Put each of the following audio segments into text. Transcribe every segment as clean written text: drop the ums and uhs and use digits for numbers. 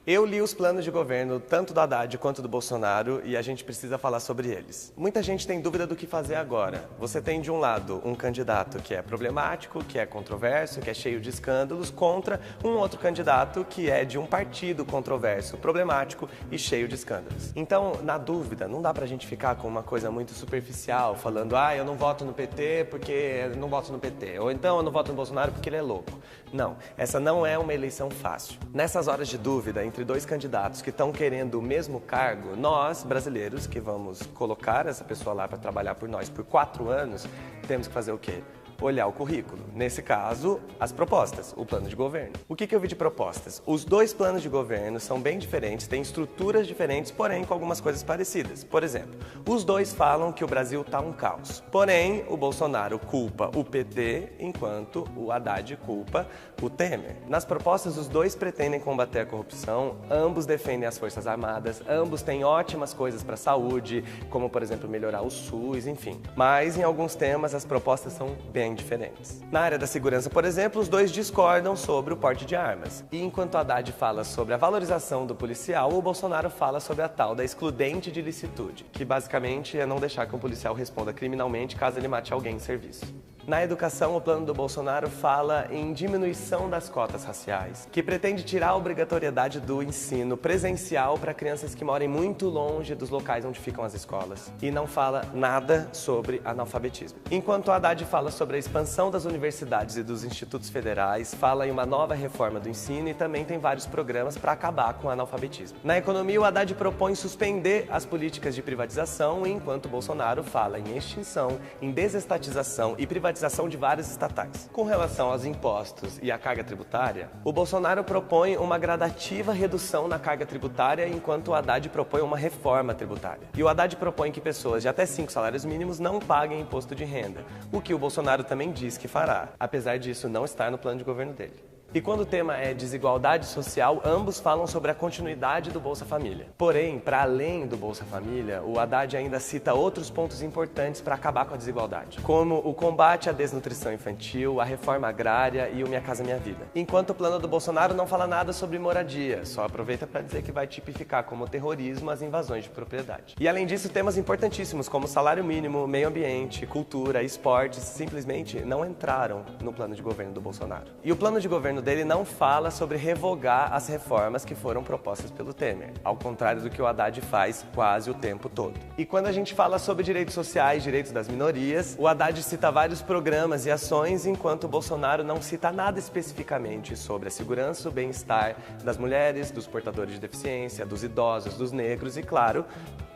Eu li os planos de governo, tanto do Haddad quanto do Bolsonaro, e a gente precisa falar sobre eles. Muita gente tem dúvida do que fazer agora. Você tem, de um lado, um candidato que é problemático, que é controverso, que é cheio de escândalos, contra um outro candidato que é de um partido controverso, problemático e cheio de escândalos. Então, na dúvida, não dá pra gente ficar com uma coisa muito superficial, falando, eu não voto no PT porque eu não voto no PT, ou então eu não voto no Bolsonaro porque ele é louco. Não, essa não é uma eleição fácil. Nessas horas de dúvida, entre dois candidatos que estão querendo o mesmo cargo, nós, brasileiros, que vamos colocar essa pessoa lá para trabalhar por nós por 4 anos, temos que fazer o quê? Olhar o currículo. Nesse caso, as propostas, o plano de governo. O que eu vi de propostas? Os dois planos de governo são bem diferentes, têm estruturas diferentes, porém com algumas coisas parecidas. Por exemplo, os dois falam que o Brasil está um caos. Porém, o Bolsonaro culpa o PT, enquanto o Haddad culpa o Temer. Nas propostas, os dois pretendem combater a corrupção, ambos defendem as Forças Armadas, ambos têm ótimas coisas para a saúde, como, por exemplo, melhorar o SUS, enfim. Mas, em alguns temas, as propostas são bem diferentes. Na área da segurança, por exemplo, os dois discordam sobre o porte de armas. E enquanto Haddad fala sobre a valorização do policial, o Bolsonaro fala sobre a tal da excludente de licitude, que basicamente é não deixar que um policial responda criminalmente caso ele mate alguém em serviço. Na educação, o plano do Bolsonaro fala em diminuição das cotas raciais, que pretende tirar a obrigatoriedade do ensino presencial para crianças que moram muito longe dos locais onde ficam as escolas. E não fala nada sobre analfabetismo. Enquanto Haddad fala sobre a expansão das universidades e dos institutos federais, fala em uma nova reforma do ensino e também tem vários programas para acabar com o analfabetismo. Na economia, o Haddad propõe suspender as políticas de privatização, enquanto Bolsonaro fala em extinção, em desestatização e privatização de várias estatais. Com relação aos impostos e à carga tributária, o Bolsonaro propõe uma gradativa redução na carga tributária, enquanto o Haddad propõe uma reforma tributária. E o Haddad propõe que pessoas de até 5 salários mínimos não paguem imposto de renda, o que o Bolsonaro também diz que fará, apesar disso não estar no plano de governo dele. E quando o tema é desigualdade social, ambos falam sobre a continuidade do Bolsa Família. Porém, para além do Bolsa Família, o Haddad ainda cita outros pontos importantes para acabar com a desigualdade, como o combate à desnutrição infantil, a reforma agrária e o Minha Casa Minha Vida. Enquanto o plano do Bolsonaro não fala nada sobre moradia, só aproveita para dizer que vai tipificar como terrorismo as invasões de propriedade. E além disso, temas importantíssimos como salário mínimo, meio ambiente, cultura, esportes, simplesmente não entraram no plano de governo do Bolsonaro. E o plano de governo dele não fala sobre revogar as reformas que foram propostas pelo Temer, ao contrário do que o Haddad faz quase o tempo todo. E quando a gente fala sobre direitos sociais, direitos das minorias, o Haddad cita vários programas e ações, enquanto o Bolsonaro não cita nada especificamente sobre a segurança, o bem-estar das mulheres, dos portadores de deficiência, dos idosos, dos negros e, claro,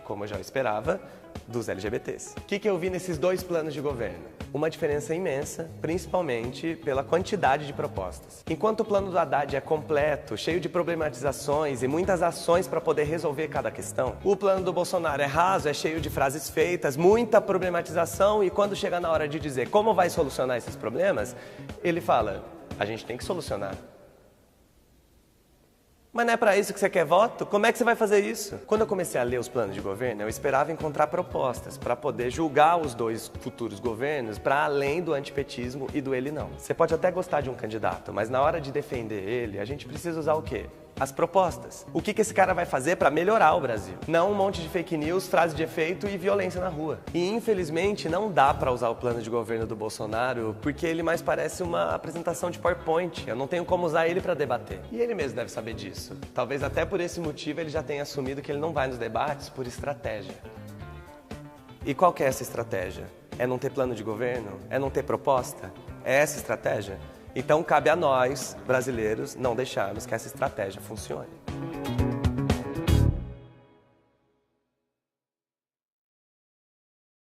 como eu já esperava, dos LGBTs. O que eu vi nesses dois planos de governo? Uma diferença imensa, principalmente pela quantidade de propostas. Enquanto o plano do Haddad é completo, cheio de problematizações e muitas ações para poder resolver cada questão, o plano do Bolsonaro é raso, é cheio de frases feitas, muita problematização e quando chega na hora de dizer como vai solucionar esses problemas, ele fala, a gente tem que solucionar. Mas não é para isso que você quer voto? Como é que você vai fazer isso? Quando eu comecei a ler os planos de governo, eu esperava encontrar propostas para poder julgar os dois futuros governos para além do antipetismo e do ele não. Você pode até gostar de um candidato, mas na hora de defender ele, a gente precisa usar o quê? As propostas. O que esse cara vai fazer para melhorar o Brasil? Não um monte de fake news, frase de efeito e violência na rua. E infelizmente não dá para usar o plano de governo do Bolsonaro porque ele mais parece uma apresentação de PowerPoint. Eu não tenho como usar ele para debater. E ele mesmo deve saber disso. Talvez até por esse motivo ele já tenha assumido que ele não vai nos debates por estratégia. E qual que é essa estratégia? É não ter plano de governo? É não ter proposta? É essa estratégia? Então cabe a nós, brasileiros, não deixarmos que essa estratégia funcione.